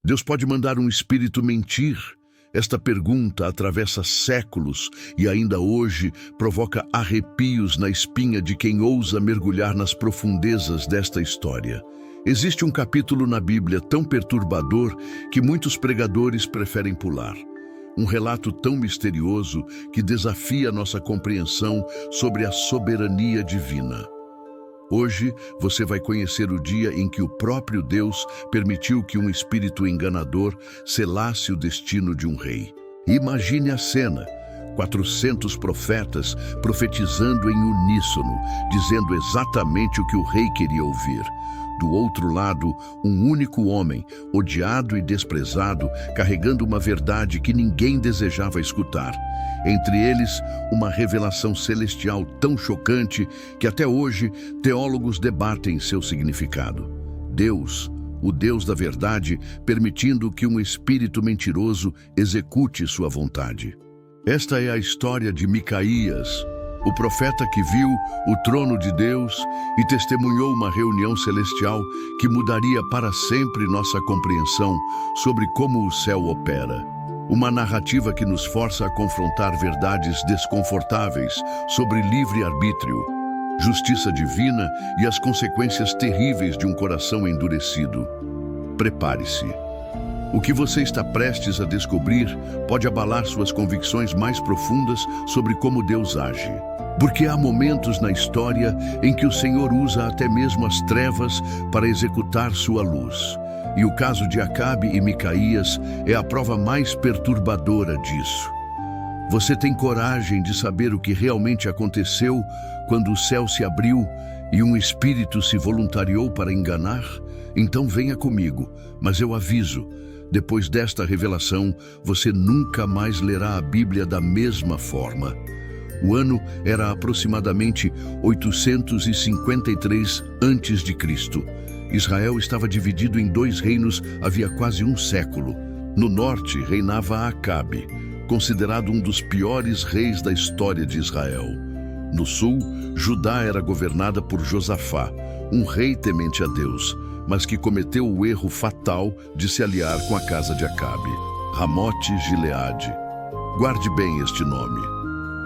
Deus pode mandar um espírito mentir? Esta pergunta atravessa séculos e ainda hoje provoca arrepios na espinha de quem ousa mergulhar nas profundezas desta história. Existe um capítulo na Bíblia tão perturbador que muitos pregadores preferem pular. Um relato tão misterioso que desafia nossa compreensão sobre a soberania divina. Hoje você vai conhecer o dia em que o próprio Deus permitiu que um espírito enganador selasse o destino de um rei. Imagine a cena: 400 profetas profetizando em uníssono, dizendo exatamente o que o rei queria ouvir. Do outro lado, um único homem, odiado e desprezado, carregando uma verdade que ninguém desejava escutar. Entre eles, uma revelação celestial tão chocante que até hoje teólogos debatem seu significado. Deus, o Deus da verdade, permitindo que um espírito mentiroso execute sua vontade. Esta é a história de Micaías, o profeta que viu o trono de Deus e testemunhou uma reunião celestial que mudaria para sempre nossa compreensão sobre como o céu opera. Uma narrativa que nos força a confrontar verdades desconfortáveis sobre livre-arbítrio, justiça divina e as consequências terríveis de um coração endurecido. Prepare-se. O que você está prestes a descobrir pode abalar suas convicções mais profundas sobre como Deus age. Porque há momentos na história em que o Senhor usa até mesmo as trevas para executar sua luz. E o caso de Acabe e Micaías é a prova mais perturbadora disso. Você tem coragem de saber o que realmente aconteceu quando o céu se abriu e um espírito se voluntariou para enganar? Então venha comigo, mas eu aviso, depois desta revelação, você nunca mais lerá a Bíblia da mesma forma. O ano era aproximadamente 853 a.C. Israel estava dividido em 2 reinos havia quase um século. No norte reinava Acabe, considerado um dos piores reis da história de Israel. No sul, Judá era governada por Josafá, um rei temente a Deus, mas que cometeu o erro fatal de se aliar com a casa de Acabe. Ramote-Gileade. Guarde bem este nome.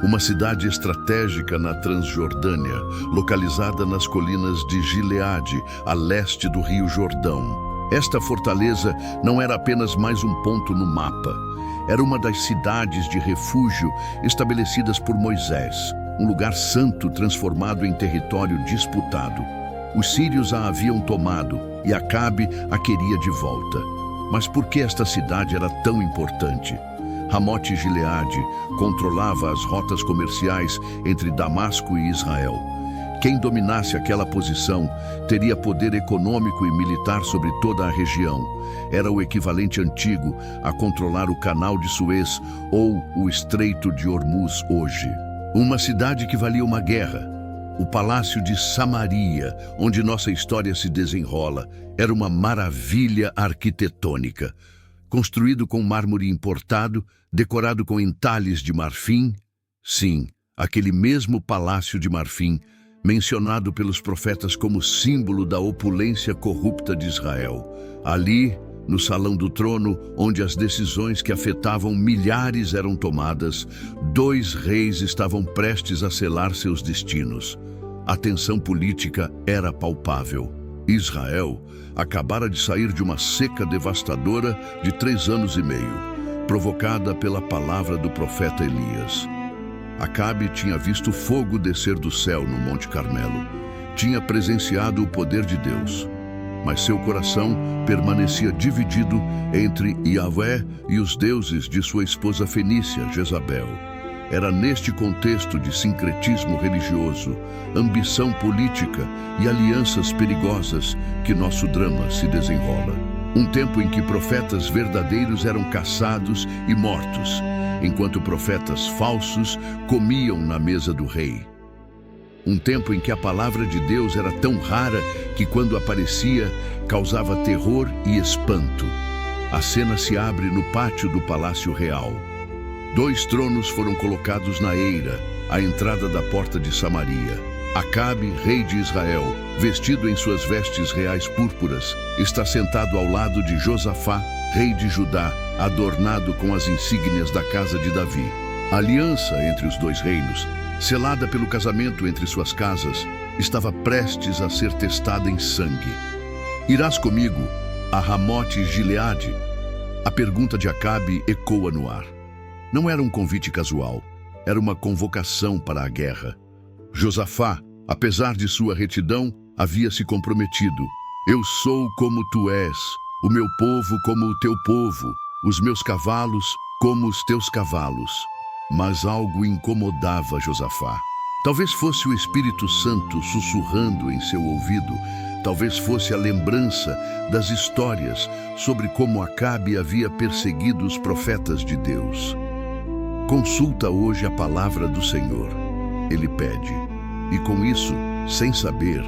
Uma cidade estratégica na Transjordânia, localizada nas colinas de Gileade, a leste do Rio Jordão. Esta fortaleza não era apenas mais um ponto no mapa. Era uma das cidades de refúgio estabelecidas por Moisés, um lugar santo transformado em território disputado. Os sírios a haviam tomado e Acabe a queria de volta. Mas por que esta cidade era tão importante? Ramote-Gileade controlava as rotas comerciais entre Damasco e Israel. Quem dominasse aquela posição teria poder econômico e militar sobre toda a região. Era o equivalente antigo a controlar o Canal de Suez ou o Estreito de Hormuz hoje. Uma cidade que valia uma guerra. O Palácio de Samaria, onde nossa história se desenrola, era uma maravilha arquitetônica. Construído com mármore importado, decorado com entalhes de marfim. Sim, aquele mesmo palácio de marfim, mencionado pelos profetas como símbolo da opulência corrupta de Israel. Ali, no salão do trono, onde as decisões que afetavam milhares eram tomadas, 2 reis estavam prestes a selar seus destinos. A tensão política era palpável. Israel acabara de sair de uma seca devastadora de 3 anos e meio, provocada pela palavra do profeta Elias. Acabe tinha visto fogo descer do céu no Monte Carmelo. Tinha presenciado o poder de Deus. Mas seu coração permanecia dividido entre Yahvé e os deuses de sua esposa fenícia, Jezabel. Era neste contexto de sincretismo religioso, ambição política e alianças perigosas que nosso drama se desenrola. Um tempo em que profetas verdadeiros eram caçados e mortos, enquanto profetas falsos comiam na mesa do rei. Um tempo em que a palavra de Deus era tão rara que, quando aparecia, causava terror e espanto. A cena se abre no pátio do Palácio Real. 2 tronos foram colocados na eira, à entrada da porta de Samaria. Acabe, rei de Israel, vestido em suas vestes reais púrpuras, está sentado ao lado de Josafá, rei de Judá, adornado com as insígnias da casa de Davi. A aliança entre os dois reinos, selada pelo casamento entre suas casas, estava prestes a ser testada em sangue. Irás comigo a Ramote Gileade? A pergunta de Acabe ecoa no ar. Não era um convite casual, era uma convocação para a guerra. Josafá, apesar de sua retidão, havia se comprometido. Eu sou como tu és, o meu povo como o teu povo, os meus cavalos como os teus cavalos. Mas algo incomodava Josafá. Talvez fosse o Espírito Santo sussurrando em seu ouvido, talvez fosse a lembrança das histórias sobre como Acabe havia perseguido os profetas de Deus. Consulta hoje a palavra do Senhor, ele pede. E com isso, sem saber,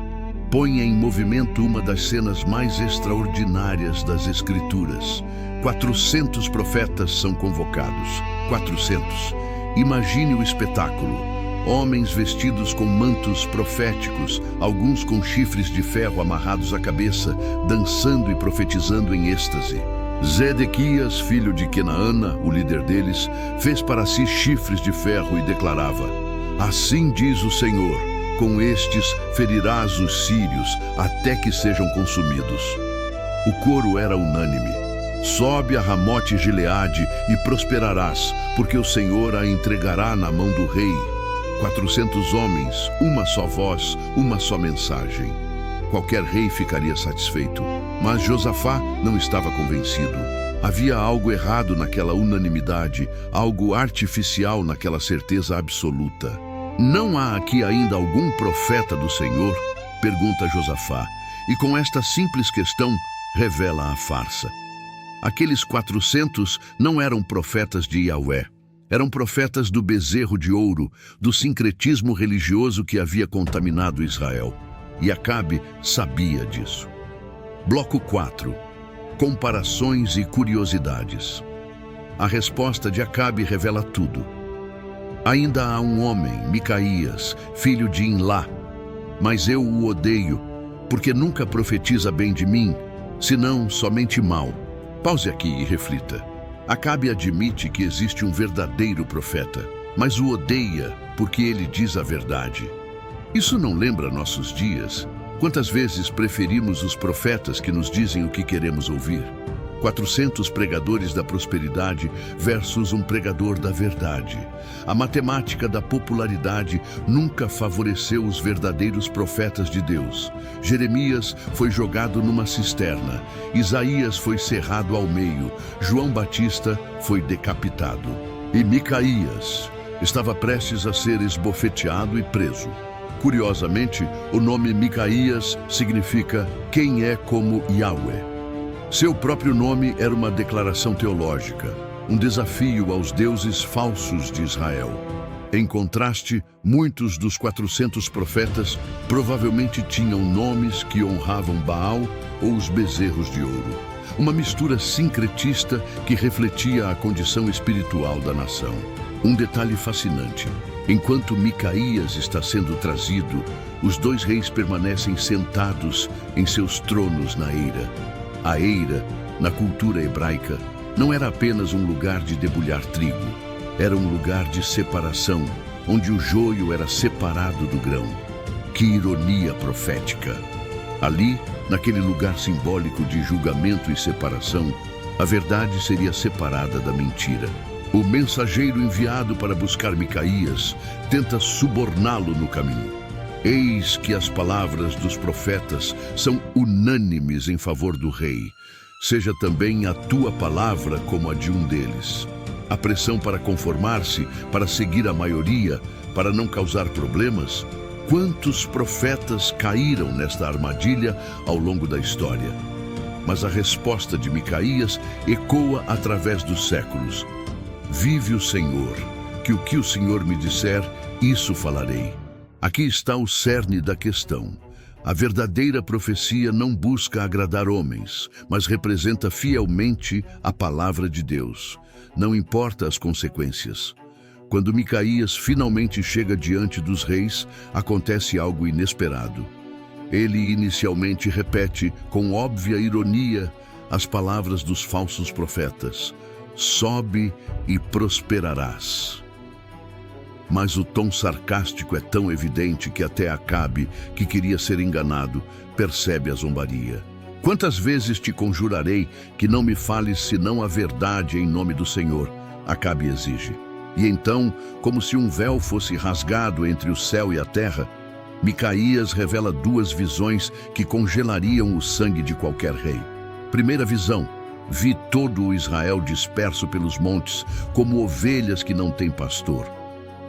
põe em movimento uma das cenas mais extraordinárias das Escrituras. 400 profetas são convocados. 400. Imagine o espetáculo. Homens vestidos com mantos proféticos, alguns com chifres de ferro amarrados à cabeça, dançando e profetizando em êxtase. Zedequias, filho de Kenaana, o líder deles, fez para si chifres de ferro e declarava: assim diz o Senhor, com estes ferirás os sírios até que sejam consumidos. O coro era unânime. Sobe a Ramote Gileade e prosperarás, porque o Senhor a entregará na mão do rei. 400 homens, uma só voz, uma só mensagem. Qualquer rei ficaria satisfeito, mas Josafá não estava convencido. Havia algo errado naquela unanimidade, algo artificial naquela certeza absoluta. Não há aqui ainda algum profeta do Senhor? Pergunta Josafá, e com esta simples questão revela a farsa. Aqueles 400 não eram profetas de Yahvé. Eram profetas do bezerro de ouro, do sincretismo religioso que havia contaminado Israel. E Acabe sabia disso. Bloco 4. Comparações e curiosidades. A resposta de Acabe revela tudo. Ainda há um homem, Micaías, filho de Imlá, mas eu o odeio, porque nunca profetiza bem de mim, senão somente mal. Pause aqui e reflita. Acabe admite que existe um verdadeiro profeta, mas o odeia porque ele diz a verdade. Isso não lembra nossos dias? Quantas vezes preferimos os profetas que nos dizem o que queremos ouvir? 400 pregadores da prosperidade versus um pregador da verdade. A matemática da popularidade nunca favoreceu os verdadeiros profetas de Deus. Jeremias foi jogado numa cisterna, Isaías foi cerrado ao meio, João Batista foi decapitado. E Micaías estava prestes a ser esbofeteado e preso. Curiosamente, o nome Micaías significa quem é como Yahweh. Seu próprio nome era uma declaração teológica, um desafio aos deuses falsos de Israel. Em contraste, muitos dos 400 profetas provavelmente tinham nomes que honravam Baal ou os bezerros de ouro. Uma mistura sincretista que refletia a condição espiritual da nação. Um detalhe fascinante: enquanto Micaías está sendo trazido, os dois reis permanecem sentados em seus tronos na eira. A eira, na cultura hebraica, não era apenas um lugar de debulhar trigo. Era um lugar de separação, onde o joio era separado do grão. Que ironia profética! Ali, naquele lugar simbólico de julgamento e separação, a verdade seria separada da mentira. O mensageiro enviado para buscar Micaías tenta suborná-lo no caminho. Eis que as palavras dos profetas são unânimes em favor do rei. Seja também a tua palavra como a de um deles. A pressão para conformar-se, para seguir a maioria, para não causar problemas. Quantos profetas caíram nesta armadilha ao longo da história? Mas a resposta de Micaías ecoa através dos séculos. Vive o Senhor, que o que o Senhor me disser, isso falarei. Aqui está o cerne da questão. A verdadeira profecia não busca agradar homens, mas representa fielmente a palavra de Deus. Não importa as consequências. Quando Micaías finalmente chega diante dos reis, acontece algo inesperado. Ele inicialmente repete, com óbvia ironia, as palavras dos falsos profetas: sobe e prosperarás. Mas o tom sarcástico é tão evidente que até Acabe, que queria ser enganado, percebe a zombaria. Quantas vezes te conjurarei que não me fales senão a verdade em nome do Senhor? Acabe exige. E então, como se um véu fosse rasgado entre o céu e a terra, Micaías revela duas visões que congelariam o sangue de qualquer rei. Primeira visão: vi todo o Israel disperso pelos montes, como ovelhas que não têm pastor.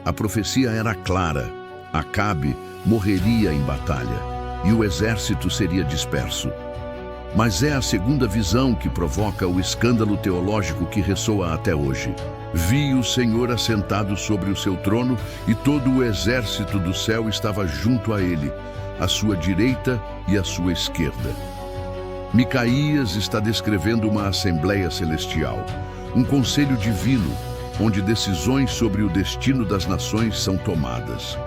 A profecia era clara: Acabe morreria em batalha e o exército seria disperso. Mas é a segunda visão que provoca o escândalo teológico que ressoa até hoje. Vi o Senhor assentado sobre o seu trono e todo o exército do céu estava junto a ele, à sua direita e à sua esquerda. Micaías está descrevendo uma assembleia celestial, um conselho divino, onde decisões sobre o destino das nações são tomadas.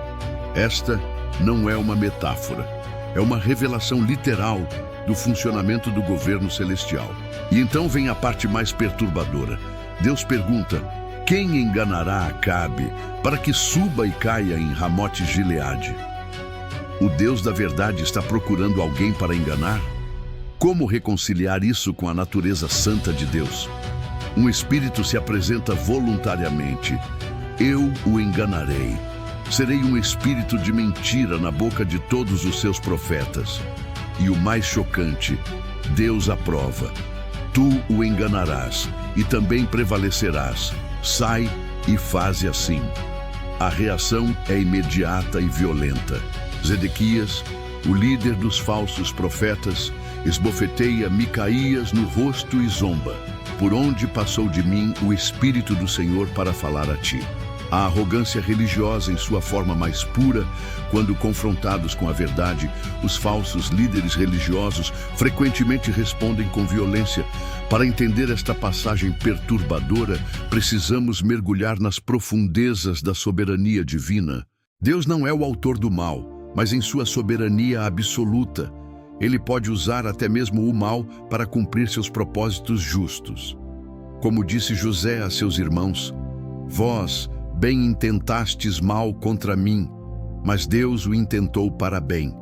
Esta não é uma metáfora, é uma revelação literal do funcionamento do governo celestial. E então vem a parte mais perturbadora. Deus pergunta: quem enganará Acabe para que suba e caia em Ramote-Gileade? O Deus da verdade está procurando alguém para enganar? Como reconciliar isso com a natureza santa de Deus? Um espírito se apresenta voluntariamente: eu o enganarei. Serei um espírito de mentira na boca de todos os seus profetas. E o mais chocante: Deus aprova. Tu o enganarás e também prevalecerás. Sai e faze assim. A reação é imediata e violenta. Zedequias, o líder dos falsos profetas, esbofeteia Micaías no rosto e zomba: por onde passou de mim o Espírito do Senhor para falar a ti? A arrogância religiosa em sua forma mais pura, quando confrontados com a verdade, os falsos líderes religiosos frequentemente respondem com violência. Para entender esta passagem perturbadora, precisamos mergulhar nas profundezas da soberania divina. Deus não é o autor do mal, mas em sua soberania absoluta, Ele pode usar até mesmo o mal para cumprir seus propósitos justos. Como disse José a seus irmãos: vós bem intentastes mal contra mim, mas Deus o intentou para bem.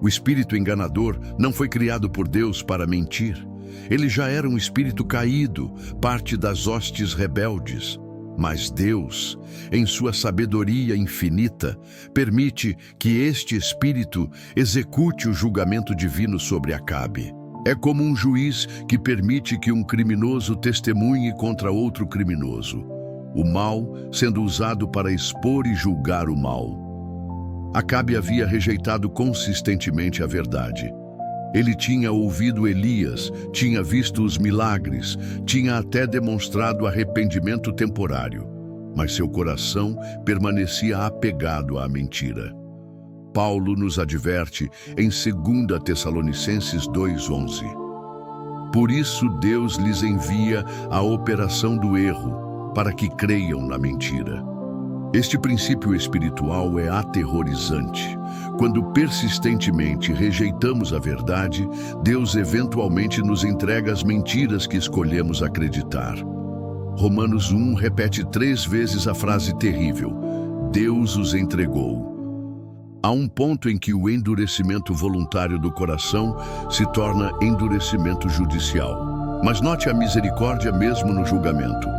O espírito enganador não foi criado por Deus para mentir. Ele já era um espírito caído, parte das hostes rebeldes. Mas Deus, em sua sabedoria infinita, permite que este espírito execute o julgamento divino sobre Acabe. É como um juiz que permite que um criminoso testemunhe contra outro criminoso, o mal sendo usado para expor e julgar o mal. Acabe havia rejeitado consistentemente a verdade. Ele tinha ouvido Elias, tinha visto os milagres, tinha até demonstrado arrependimento temporário, mas seu coração permanecia apegado à mentira. Paulo nos adverte em 2 Tessalonicenses 2:11. Por isso Deus lhes envia a operação do erro, para que creiam na mentira. Este princípio espiritual é aterrorizante. Quando persistentemente rejeitamos a verdade, Deus eventualmente nos entrega as mentiras que escolhemos acreditar. Romanos 1 repete 3 vezes a frase terrível: Deus os entregou. Há um ponto em que o endurecimento voluntário do coração se torna endurecimento judicial. Mas note a misericórdia mesmo no julgamento.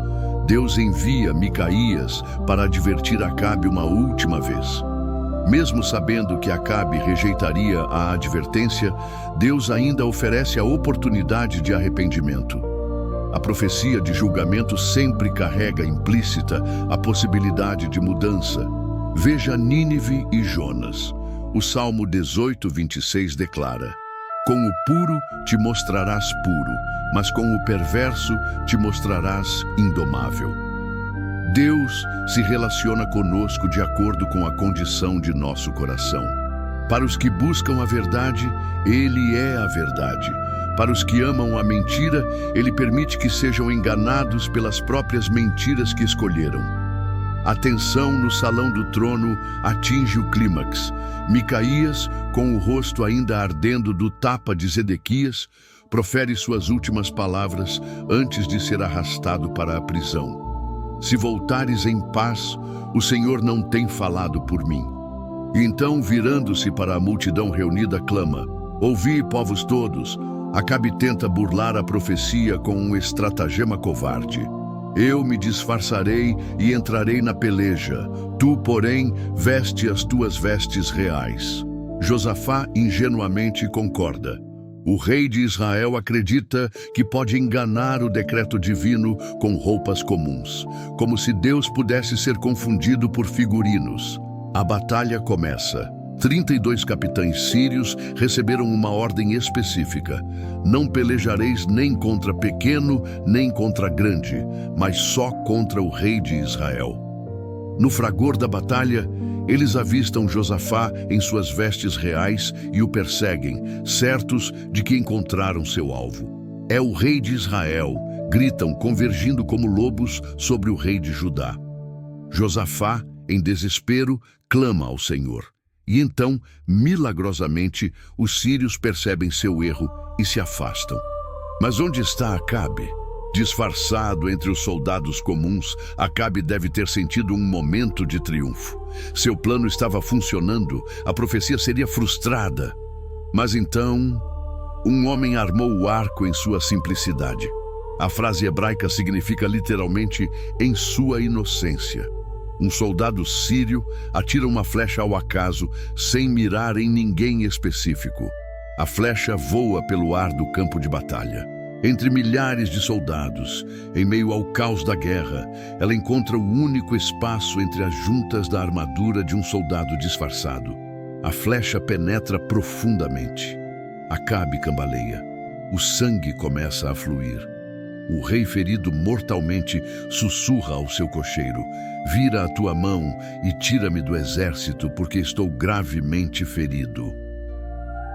Deus envia Micaías para advertir Acabe uma última vez. Mesmo sabendo que Acabe rejeitaria a advertência, Deus ainda oferece a oportunidade de arrependimento. A profecia de julgamento sempre carrega implícita a possibilidade de mudança. Veja Nínive e Jonas. O Salmo 18:26 declara: com o puro te mostrarás puro, mas com o perverso te mostrarás indomável. Deus se relaciona conosco de acordo com a condição de nosso coração. Para os que buscam a verdade, Ele é a verdade. Para os que amam a mentira, Ele permite que sejam enganados pelas próprias mentiras que escolheram. A tensão no salão do trono atinge o clímax. Micaías, com o rosto ainda ardendo do tapa de Zedequias, profere suas últimas palavras antes de ser arrastado para a prisão. Se voltares em paz, o Senhor não tem falado por mim. E então, virando-se para a multidão reunida, clama: ouvi, povos todos, Acabe tenta burlar a profecia com um estratagema covarde. Eu me disfarçarei e entrarei na peleja. Tu, porém, veste as tuas vestes reais. Josafá ingenuamente concorda. O rei de Israel acredita que pode enganar o decreto divino com roupas comuns, como se Deus pudesse ser confundido por figurinos. A batalha começa. 32 capitães sírios receberam uma ordem específica: não pelejareis nem contra pequeno, nem contra grande, mas só contra o rei de Israel. No fragor da batalha, eles avistam Josafá em suas vestes reais e o perseguem, certos de que encontraram seu alvo. É o rei de Israel, gritam, convergindo como lobos sobre o rei de Judá. Josafá, em desespero, clama ao Senhor. E então, milagrosamente, os sírios percebem seu erro e se afastam. Mas onde está Acabe? Disfarçado entre os soldados comuns, Acabe deve ter sentido um momento de triunfo. Seu plano estava funcionando, a profecia seria frustrada. Mas então, um homem armou o arco em sua simplicidade. A frase hebraica significa literalmente "em sua inocência". Um soldado sírio atira uma flecha ao acaso, sem mirar em ninguém específico. A flecha voa pelo ar do campo de batalha. Entre milhares de soldados, em meio ao caos da guerra, ela encontra o único espaço entre as juntas da armadura de um soldado disfarçado. A flecha penetra profundamente. Acabe cambaleia. O sangue começa a fluir. O rei, ferido mortalmente, sussurra ao seu cocheiro: vira a tua mão e tira-me do exército, porque estou gravemente ferido.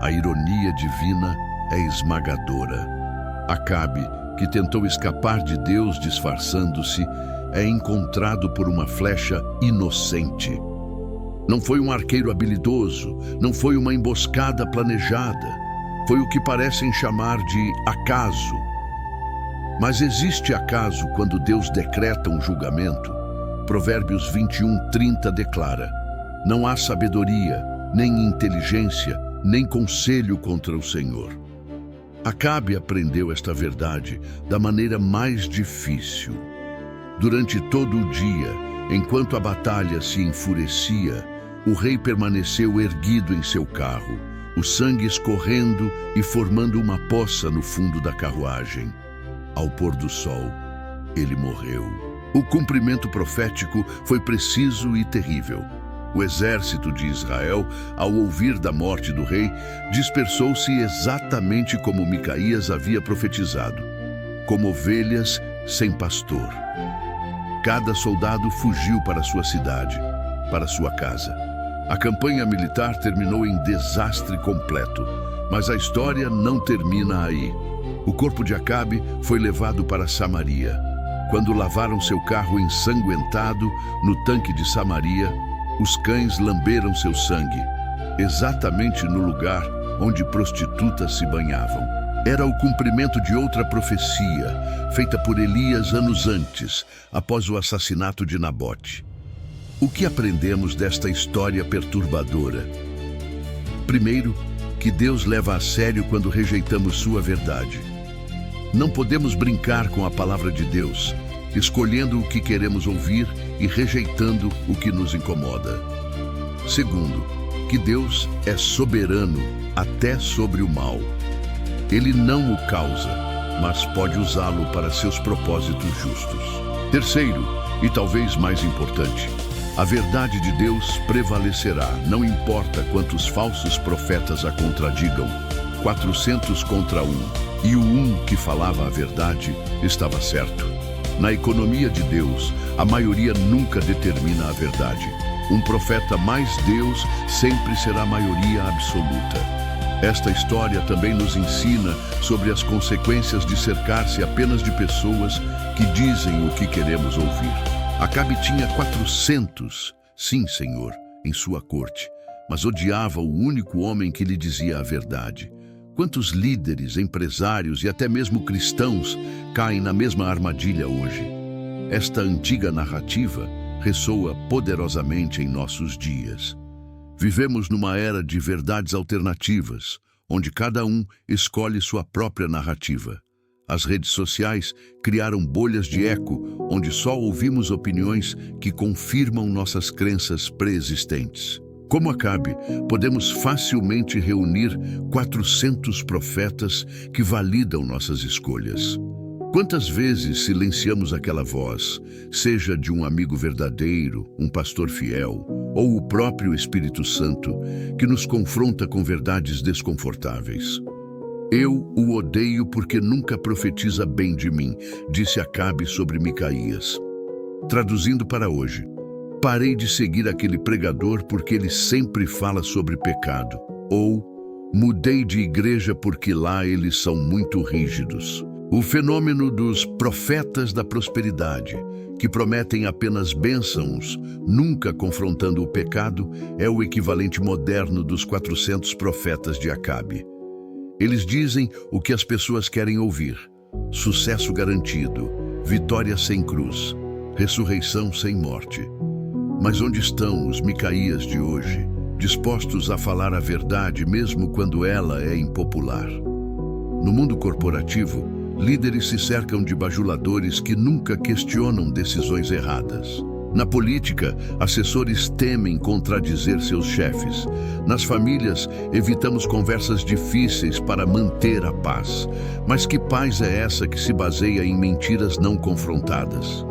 A ironia divina é esmagadora. Acabe, que tentou escapar de Deus disfarçando-se, é encontrado por uma flecha inocente. Não foi um arqueiro habilidoso, não foi uma emboscada planejada. Foi o que parecem chamar de acaso. Mas existe acaso quando Deus decreta um julgamento? Provérbios 21:30 declara: não há sabedoria, nem inteligência, nem conselho contra o Senhor. Acabe aprendeu esta verdade da maneira mais difícil. Durante todo o dia, enquanto a batalha se enfurecia, o rei permaneceu erguido em seu carro, o sangue escorrendo e formando uma poça no fundo da carruagem. Ao pôr do sol, ele morreu. O cumprimento profético foi preciso e terrível. O exército de Israel, ao ouvir da morte do rei, dispersou-se exatamente como Micaías havia profetizado, como ovelhas sem pastor. Cada soldado fugiu para sua cidade, para sua casa. A campanha militar terminou em desastre completo, mas a história não termina aí. O corpo de Acabe foi levado para Samaria. Quando lavaram seu carro ensanguentado no tanque de Samaria, os cães lamberam seu sangue, exatamente no lugar onde prostitutas se banhavam. Era o cumprimento de outra profecia, feita por Elias anos antes, após o assassinato de Nabote. O que aprendemos desta história perturbadora? Primeiro, que Deus leva a sério quando rejeitamos sua verdade. Não podemos brincar com a palavra de Deus, escolhendo o que queremos ouvir e rejeitando o que nos incomoda. Segundo, que Deus é soberano até sobre o mal. Ele não o causa, mas pode usá-lo para seus propósitos justos. Terceiro, e talvez mais importante, a verdade de Deus prevalecerá, não importa quantos falsos profetas a contradigam. 400 contra 1. E o que falava a verdade estava certo. Na economia de Deus, a maioria nunca determina a verdade. Um profeta mais Deus sempre será a maioria absoluta. Esta história também nos ensina sobre as consequências de cercar-se apenas de pessoas que dizem o que queremos ouvir. Acabe tinha 400, sim, Senhor, em sua corte, mas odiava o único homem que lhe dizia a verdade. Quantos líderes, empresários e até mesmo cristãos caem na mesma armadilha hoje? Esta antiga narrativa ressoa poderosamente em nossos dias. Vivemos numa era de verdades alternativas, onde cada um escolhe sua própria narrativa. As redes sociais criaram bolhas de eco, onde só ouvimos opiniões que confirmam nossas crenças pré-existentes. Como Acabe, podemos facilmente reunir 400 profetas que validam nossas escolhas. Quantas vezes silenciamos aquela voz, seja de um amigo verdadeiro, um pastor fiel, ou o próprio Espírito Santo, que nos confronta com verdades desconfortáveis? Eu o odeio porque nunca profetiza bem de mim, disse Acabe sobre Micaías. Traduzindo para hoje, parei de seguir aquele pregador porque ele sempre fala sobre pecado. Ou, mudei de igreja porque lá eles são muito rígidos. O fenômeno dos profetas da prosperidade, que prometem apenas bênçãos, nunca confrontando o pecado, é o equivalente moderno dos 400 profetas de Acabe. Eles dizem o que as pessoas querem ouvir: sucesso garantido, vitória sem cruz, ressurreição sem morte. Mas onde estão os Micaías de hoje, dispostos a falar a verdade mesmo quando ela é impopular? No mundo corporativo, líderes se cercam de bajuladores que nunca questionam decisões erradas. Na política, assessores temem contradizer seus chefes. Nas famílias, evitamos conversas difíceis para manter a paz. Mas que paz é essa que se baseia em mentiras não confrontadas?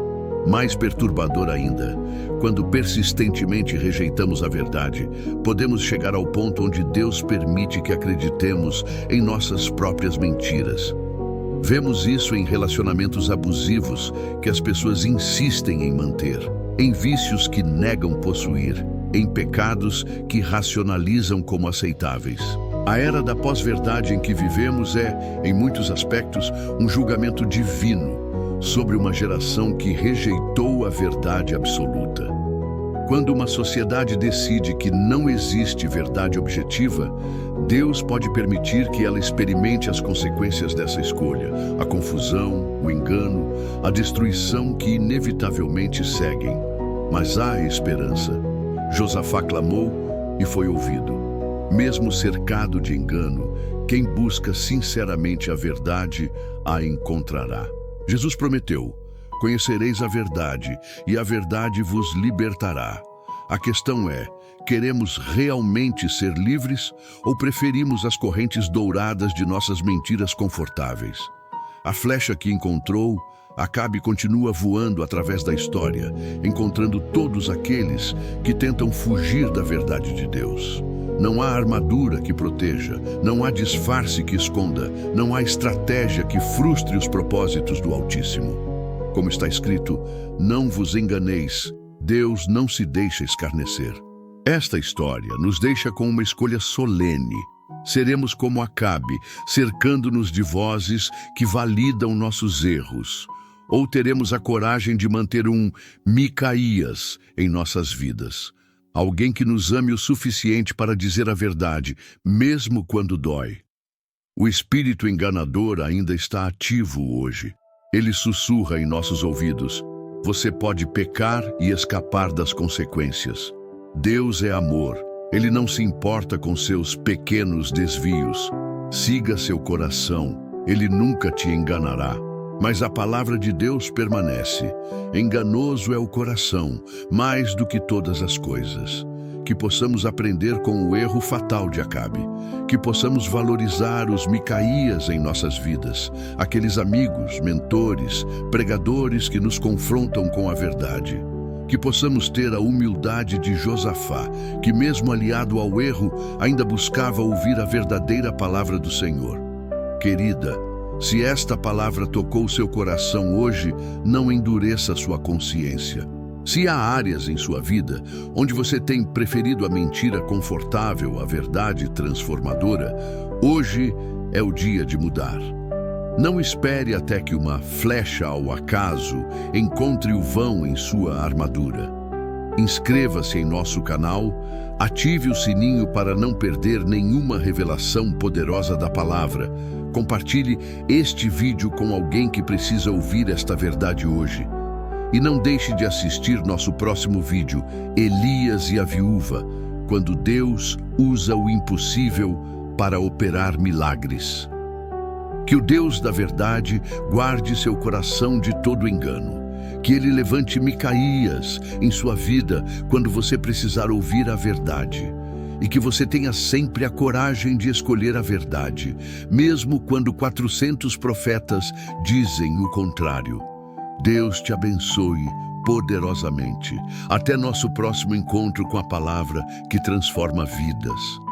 Mais perturbador ainda, quando persistentemente rejeitamos a verdade, podemos chegar ao ponto onde Deus permite que acreditemos em nossas próprias mentiras. Vemos isso em relacionamentos abusivos que as pessoas insistem em manter, em vícios que negam possuir, em pecados que racionalizam como aceitáveis. A era da pós-verdade em que vivemos é, em muitos aspectos, um julgamento divino sobre uma geração que rejeitou a verdade absoluta. Quando uma sociedade decide que não existe verdade objetiva, Deus pode permitir que ela experimente as consequências dessa escolha, a confusão, o engano, a destruição que inevitavelmente seguem. Mas há esperança. Josafá clamou e foi ouvido. Mesmo cercado de engano, quem busca sinceramente a verdade a encontrará. Jesus prometeu: conhecereis a verdade, e a verdade vos libertará. A questão é, queremos realmente ser livres ou preferimos as correntes douradas de nossas mentiras confortáveis? A flecha que encontrou, Acabe continua voando através da história, encontrando todos aqueles que tentam fugir da verdade de Deus. Não há armadura que proteja, não há disfarce que esconda, não há estratégia que frustre os propósitos do Altíssimo. Como está escrito, não vos enganeis, Deus não se deixa escarnecer. Esta história nos deixa com uma escolha solene. Seremos como Acabe, cercando-nos de vozes que validam nossos erros, ou teremos a coragem de manter um Micaías em nossas vidas? Alguém que nos ame o suficiente para dizer a verdade, mesmo quando dói. O espírito enganador ainda está ativo hoje. Ele sussurra em nossos ouvidos: você pode pecar e escapar das consequências. Deus é amor. Ele não se importa com seus pequenos desvios. Siga seu coração. Ele nunca te enganará. Mas a palavra de Deus permanece. Enganoso é o coração, mais do que todas as coisas. Que possamos aprender com o erro fatal de Acabe. Que possamos valorizar os Micaías em nossas vidas, aqueles amigos, mentores, pregadores que nos confrontam com a verdade. Que possamos ter a humildade de Josafá, que mesmo aliado ao erro, ainda buscava ouvir a verdadeira palavra do Senhor. Querida, se esta palavra tocou seu coração hoje, não endureça sua consciência. Se há áreas em sua vida onde você tem preferido a mentira confortável à verdade transformadora, hoje é o dia de mudar. Não espere até que uma flecha ao acaso encontre o vão em sua armadura. Inscreva-se em nosso canal, ative o sininho para não perder nenhuma revelação poderosa da palavra. Compartilhe este vídeo com alguém que precisa ouvir esta verdade hoje. E não deixe de assistir nosso próximo vídeo, Elias e a Viúva, quando Deus usa o impossível para operar milagres. Que o Deus da verdade guarde seu coração de todo engano. Que Ele levante Micaías em sua vida quando você precisar ouvir a verdade. E que você tenha sempre a coragem de escolher a verdade, mesmo quando 400 profetas dizem o contrário. Deus te abençoe poderosamente. Até nosso próximo encontro com a palavra que transforma vidas.